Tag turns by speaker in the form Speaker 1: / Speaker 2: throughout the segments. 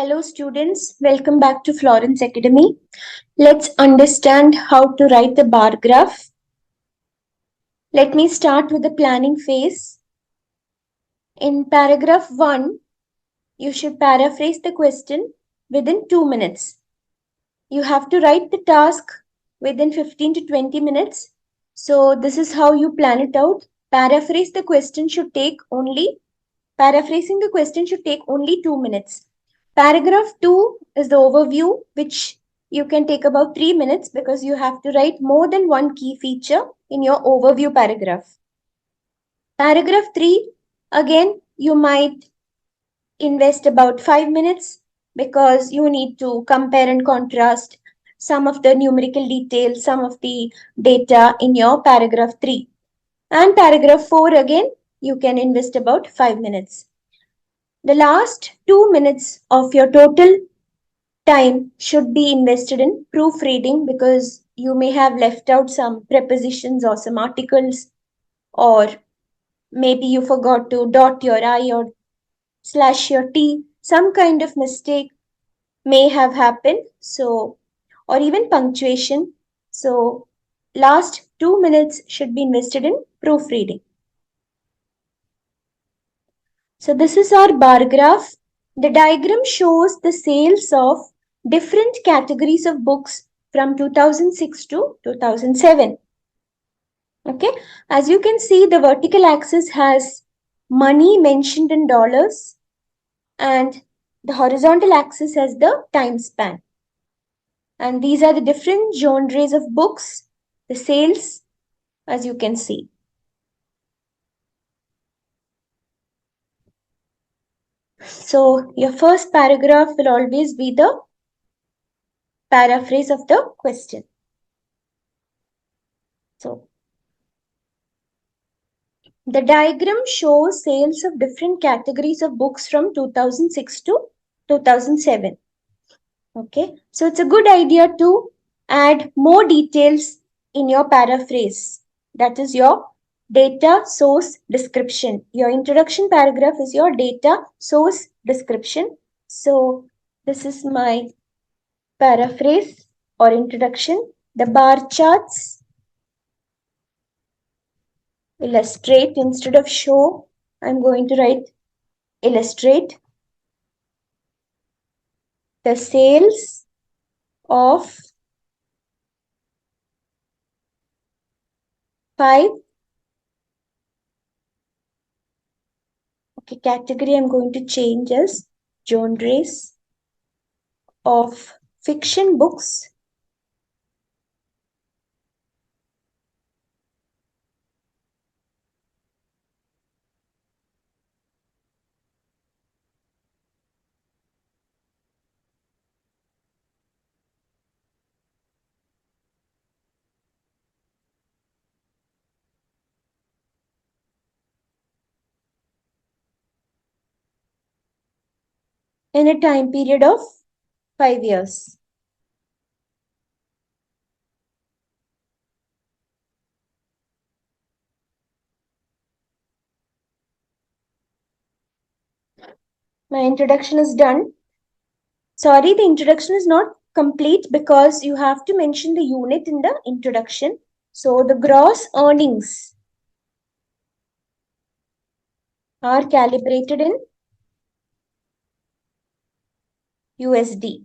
Speaker 1: Hello students, welcome back to Florence Academy. Let's understand how to write the bar graph. Let me start with the planning phase. In paragraph 1, you should paraphrase the question within 2 minutes. You have to write the task within 15 to 20 minutes. So this is how you plan it out. Paraphrasing the question should take only 2 minutes. Paragraph 2 is the overview, which you can take about 3 minutes because you have to write more than one key feature in your overview paragraph. Paragraph 3, again, you might invest about 5 minutes because you need to compare and contrast some of the numerical details, some of the data in your paragraph 3. And paragraph 4, again, you can invest about 5 minutes. The last 2 minutes of your total time should be invested in proofreading because you may have left out some prepositions or some articles, or maybe you forgot to dot your I or slash your T. Some kind of mistake may have happened. So, or even punctuation. So, last 2 minutes should be invested in proofreading. So this is our bar graph. The diagram shows the sales of different categories of books from 2006 to 2007. Okay, as you can see, the vertical axis has money mentioned in dollars and the horizontal axis has the time span. And these are the different genres of books, the sales, as you can see. So your first paragraph will always be the paraphrase of the question. So the diagram shows sales of different categories of books from 2006 to 2007. Okay, so it's a good idea to add more details in your paraphrase. That is your data source description. Your introduction paragraph is your data source description. So this is my paraphrase or introduction. The bar charts illustrate instead of show. I'm going to write illustrate the sales of 5. Okay, category I'm going to change as genres of fiction books in a time period of 5 years. My introduction is done. Sorry, the introduction is not complete because you have to mention the unit in the introduction. So the gross earnings are calibrated in USD.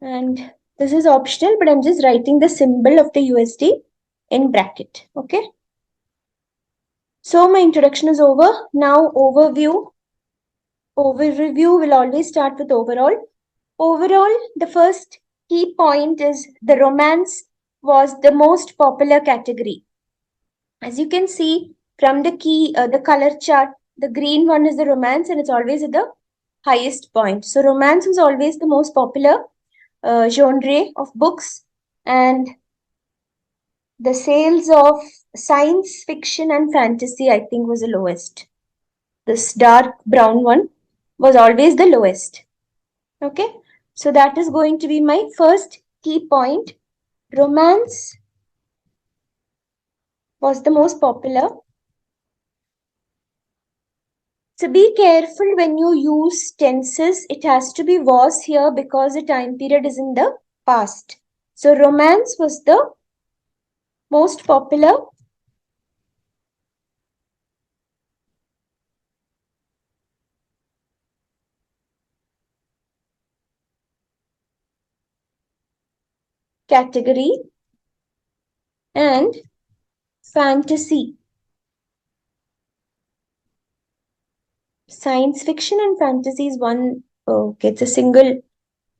Speaker 1: And this is optional, but I'm just writing the symbol of the USD in bracket. Okay. So my introduction is over. Now overview. Overview will always start with overall. Overall, the first key point is the romance was the most popular category. As you can see from the color chart, the green one is the romance and it's always at the highest point. So romance was always the most popular genre of books, and the sales of science fiction and fantasy, I think, was the lowest. This dark brown one was always the lowest. Okay, so that is going to be my first key point. Romance was the most popular. So be careful when you use tenses. It has to be was here because the time period is in the past. So romance was the most popular category, and fantasy. Science fiction and fantasy is one. Okay, it's a single.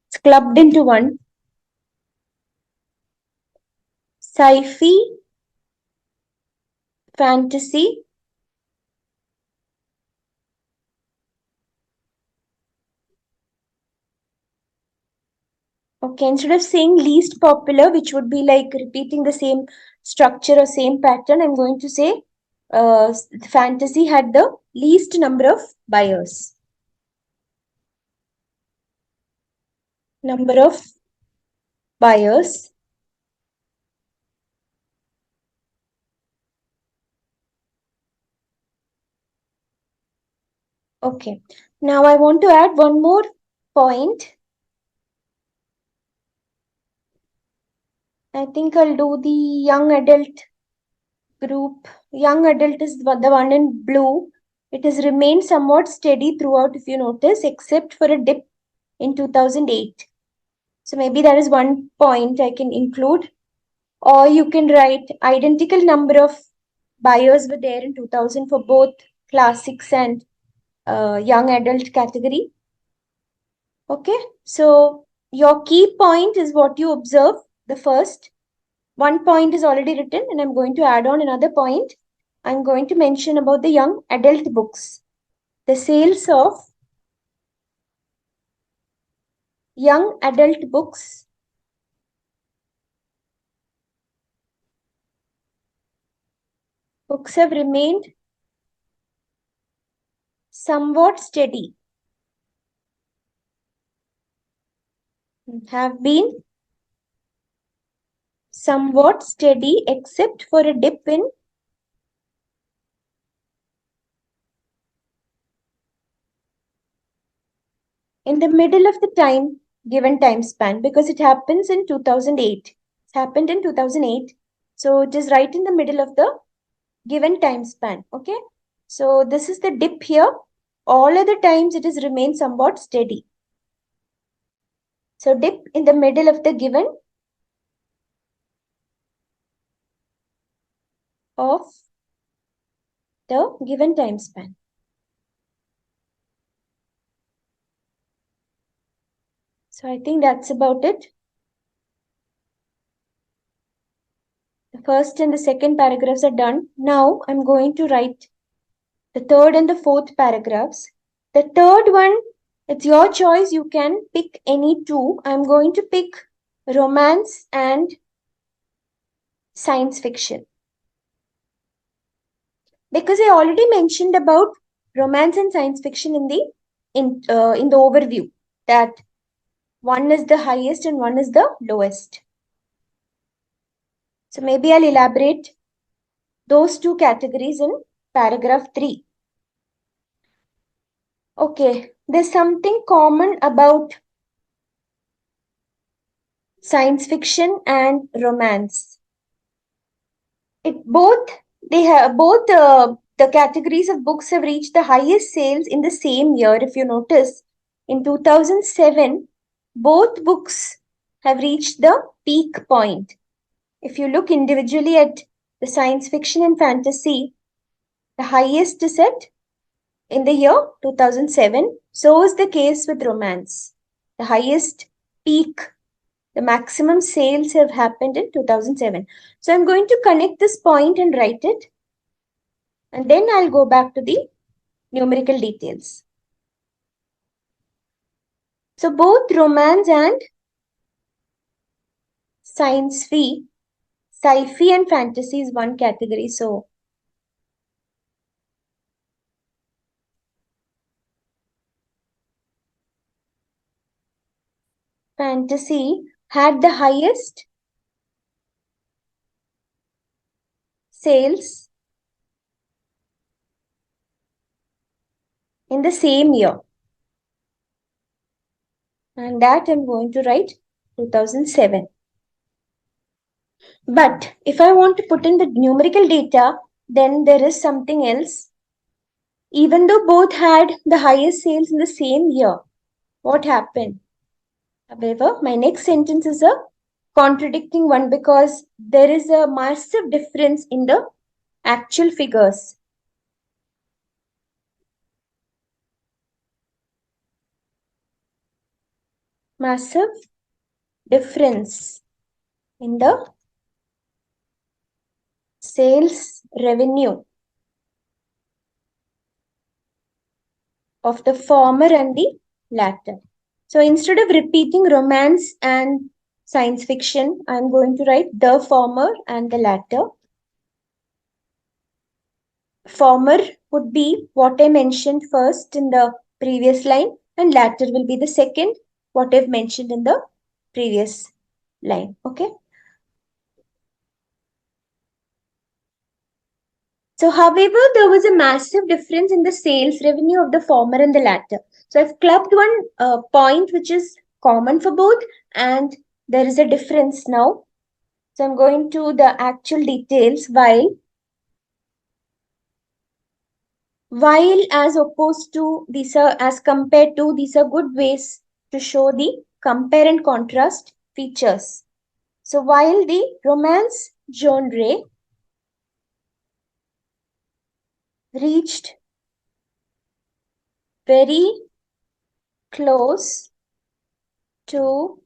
Speaker 1: It's clubbed into one. Sci-fi, fantasy. Okay, instead of saying least popular, which would be like repeating the same structure or same pattern, I'm going to say fantasy had the least number of buyers. Number of buyers. Okay. Now I want to add one more point. I think I'll do the young adult group. Young adult is the one in blue. It has remained somewhat steady throughout, if you notice, except for a dip in 2008. So maybe that is one point I can include. Or you can write identical number of buyers were there in 2000 for both classics and young adult category. Okay, so your key point is what you observe. The first one point is already written, and I'm going to add on another point. I'm going to mention about the young adult books. The sales of young adult books have remained somewhat steady. Have been somewhat steady except for a dip in the middle of the given time span, because it happens in 2008. It happened in 2008. So it is right in the middle of the given time span. Okay. So this is the dip here. All other times it has remained somewhat steady. So dip in the middle of the given of the given time span. So I think that's about it. The first and the second paragraphs are done. Now I'm going to write the third and the fourth paragraphs. The third one, it's your choice. You can pick any two. I'm going to pick romance and science fiction. Because I already mentioned about romance and science fiction in the overview, that one is the highest and one is the lowest. So maybe I'll elaborate those two categories in paragraph 3. Okay, there's something common about science fiction and romance. It both they have both the categories of books have reached the highest sales in the same year. If you notice, in 2007, both books have reached the peak point. If you look individually at the science fiction and fantasy, the highest is at in the year 2007. So is the case with romance. The highest peak, the maximum sales have happened in 2007. So I'm going to connect this point and write it. And then I'll go back to the numerical details. So both romance and sci-fi and fantasy is one category. So fantasy had the highest sales in the same year. And that I'm going to write 2007. But if I want to put in the numerical data, then there is something else. Even though both had the highest sales in the same year, what happened? However, my next sentence is a contradicting one because there is a massive difference in the actual figures. Massive difference in the sales revenue of the former and the latter. So instead of repeating romance and science fiction, I'm going to write the former and the latter. Former would be what I mentioned first in the previous line, and latter will be the second, what I've mentioned in the previous line. Okay. So, however, there was a massive difference in the sales revenue of the former and the latter. So, I've clubbed one point which is common for both, and there is a difference now. So, I'm going to the actual details while as opposed to these are as compared to these are good ways to show the compare and contrast features. So, while the romance genre reached very close to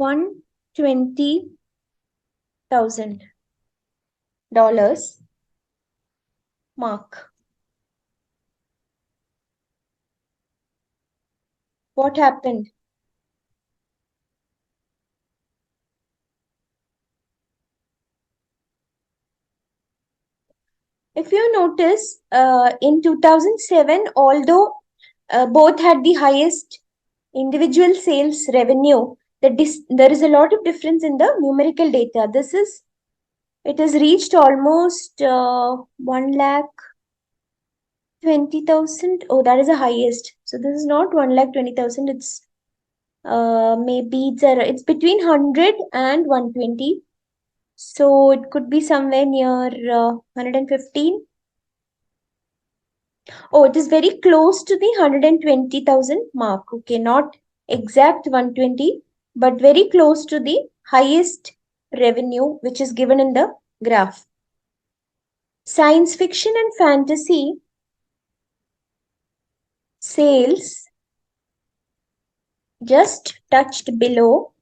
Speaker 1: $120,000 mark. What happened? If you notice, in 2007, although both had the highest individual sales revenue, there is a lot of difference in the numerical data. It has reached almost 1,20,000. Oh, that is the highest. So this is not 1,20,000. It's maybe it's between 100 and 120. So it could be somewhere near 115. Oh, it is very close to the 120,000 mark. Okay, not exact 120, but very close to the highest revenue which is given in the graph. Science fiction and fantasy sales just touched below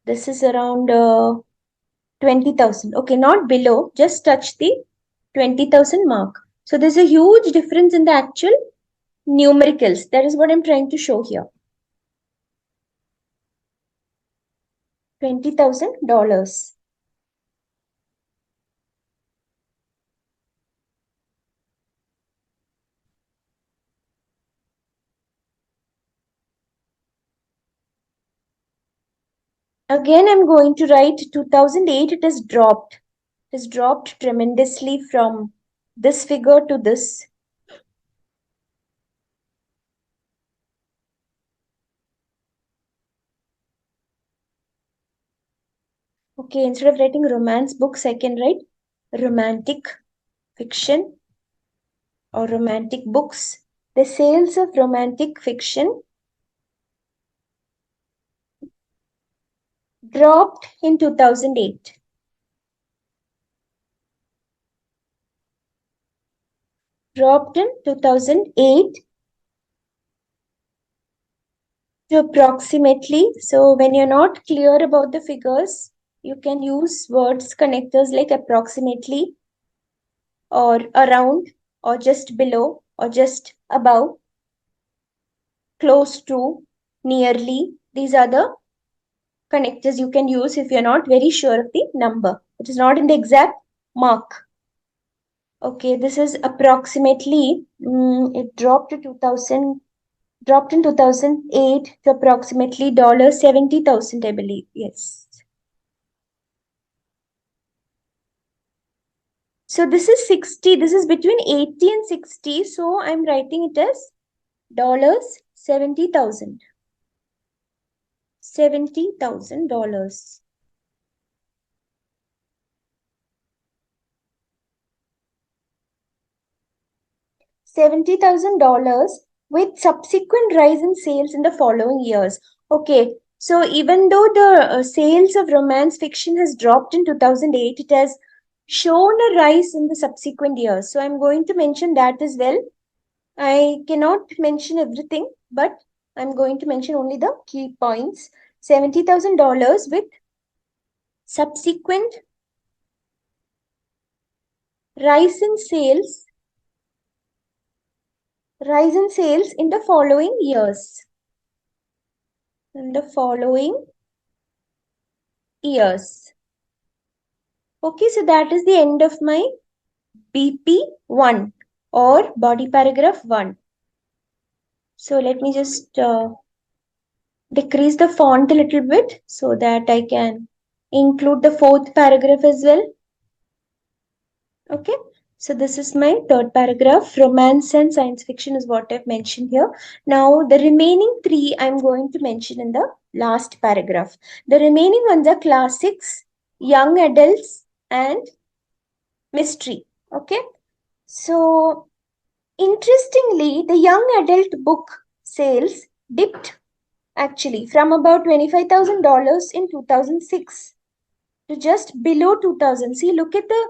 Speaker 1: this is around 20,000. Okay, not below, just touch the 20,000 mark. So there's a huge difference in the actual numericals. That is what I'm trying to show here. $20,000. Again, I'm going to write 2008. It has dropped. It has dropped tremendously from this figure to this. Okay, instead of writing romance books, I can write romantic fiction or romantic books. The sales of romantic fiction dropped in 2008. Dropped in 2008 to approximately. So when you're not clear about the figures, you can use words connectors like approximately or around or just below or just above, close to, nearly. These are the connectors you can use if you're not very sure of the number. It is not in the exact mark. Okay, this is approximately, it dropped to 2000. dropped in 2008 to approximately $70,000, I believe. Yes. So this is 60. This is between 80 and 60. So I'm writing it as $70,000. $70,000. $70,000 with subsequent rise in sales in the following years. Okay, so even though the sales of romance fiction has dropped in 2008, it has shown a rise in the subsequent years. So I'm going to mention that as well. I cannot mention everything, but I'm going to mention only the key points. $70,000 with subsequent rise in sales, rise in sales in the following years. In the following years. Okay, so that is the end of my BP1 or body paragraph 1. So let me just decrease the font a little bit so that I can include the fourth paragraph as well. Okay, so this is my third paragraph. Romance and science fiction is what I've mentioned here. Now, the remaining three I'm going to mention in the last paragraph. The remaining ones are classics, young adults, and mystery. Okay, so interestingly, the young adult book sales dipped actually from about $25,000 in 2006 to just below 2000. See, look at the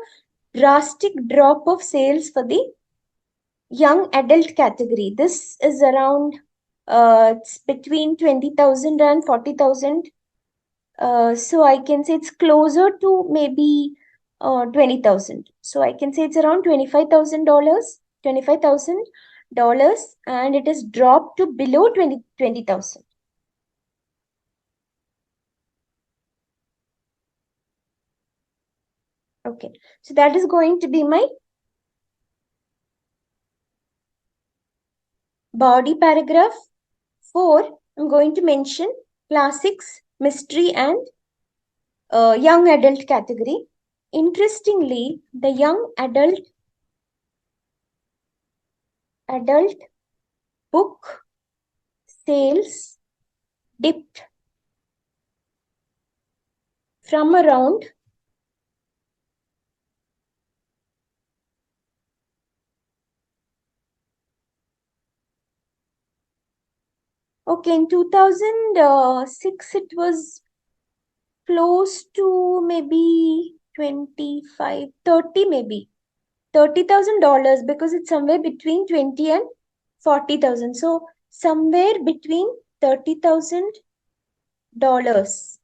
Speaker 1: drastic drop of sales for the young adult category. This is around it's between 20,000 and 40,000. So I can say it's closer to maybe 20,000. So I can say it's around $25,000, $25,000, and it has dropped to below 20,000. Okay, so that is going to be my body paragraph 4. I'm going to mention classics, mystery, and young adult category. Interestingly, the young adult book sales dipped from around okay in 2006 it was close to maybe 25 30 maybe $30,000 because it's somewhere between 20 and 40,000. So somewhere between $30,000.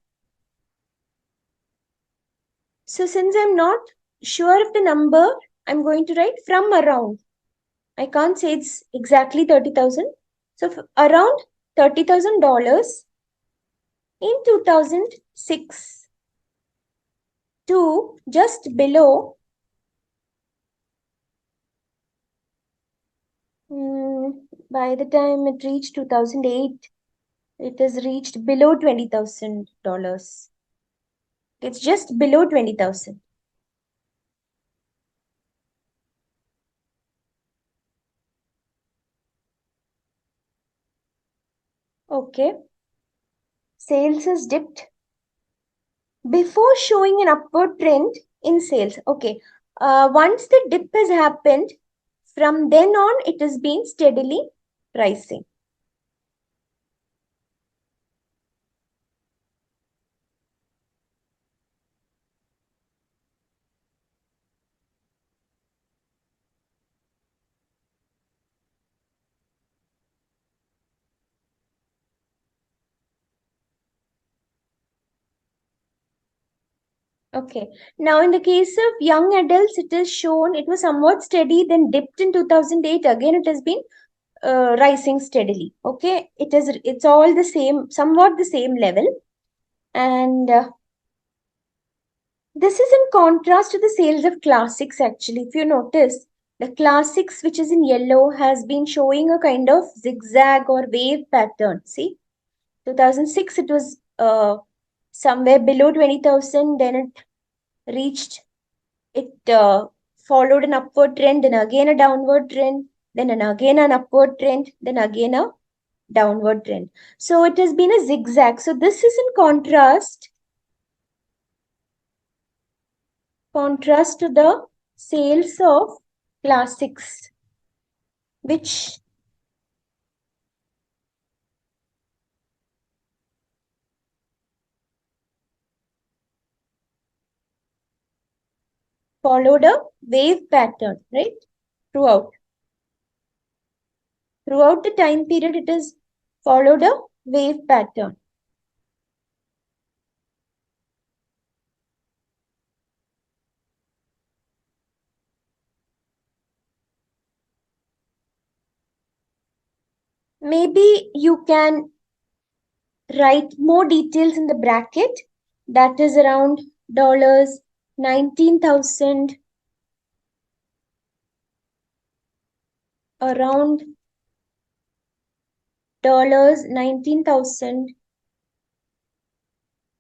Speaker 1: So since I'm not sure of the number, I'm going to write from around. I can't say it's exactly 30,000. So around $30,000 in 2006 to just below by the time it reached 2008, it has reached below $20,000. It's just below 20,000. Okay. Sales has dipped before showing an upward trend in sales. Okay. Once the dip has happened, from then on, it has been steadily rising. Okay. Now, in the case of young adults, it is shown it was somewhat steady, then dipped in 2008. Again, it has been rising steadily. Okay. It's all the same, somewhat the same level. And this is in contrast to the sales of classics, actually. If you notice, The classics, which is in yellow, has been showing a kind of zigzag or wave pattern. See, 2006 it was somewhere below 20,000, then it reached, it followed an upward trend, then again a downward trend, then again an upward trend, then again a downward trend. So it has been a zigzag. So this is in contrast to the sales of classics, which followed a wave pattern, right? Throughout. Throughout the time period, it has followed a wave pattern. Maybe you can write more details in the bracket. That is around dollars 19,000, around dollars 19,000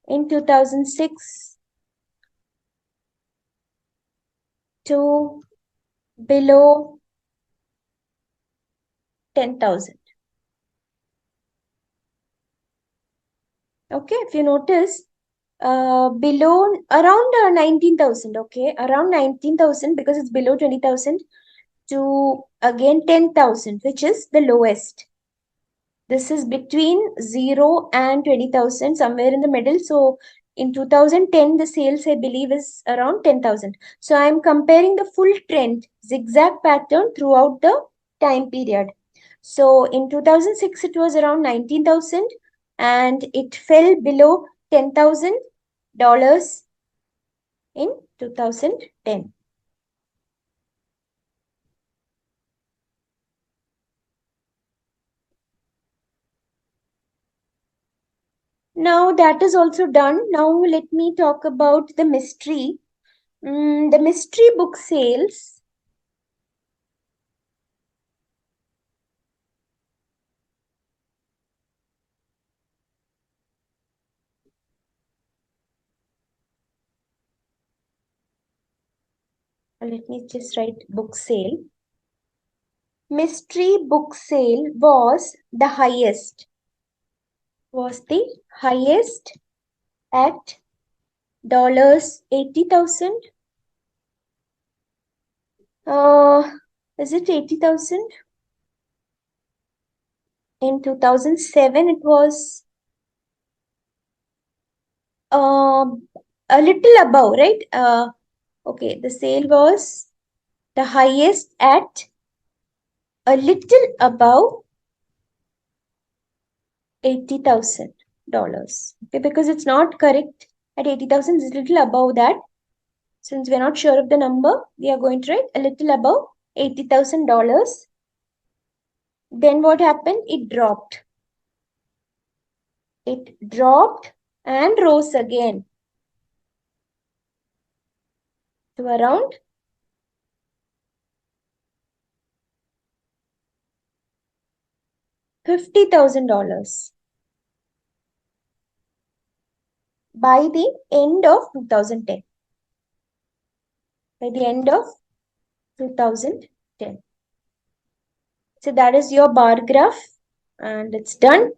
Speaker 1: in 2006 to below 10,000. Okay, if you notice, below around 19,000, okay, around 19,000 because it's below 20,000 to again 10,000, which is the lowest. This is between 0 and 20,000, somewhere in the middle. So in 2010, the sales, I believe, is around 10,000. So I'm comparing the full trend, zigzag pattern throughout the time period. So in 2006, it was around 19,000 and it fell below $10,000 in 2010. Now that is also done. Now let me talk about the mystery. The mystery book sales. Let me just write book sale. Mystery book sale was the highest. Was the highest at dollars 80,000. Is it 80,000? In 2007, it was a little above, right? Okay, the sale was the highest at a little above $80,000. Okay, because it's not correct at 80,000, it's a little above that. Since we're not sure of the number, we are going to write a little above $80,000. Then what happened? It dropped. It dropped and rose again to around $50,000 by the end of 2010. By the end of 2010. So that is your bar graph and it's done.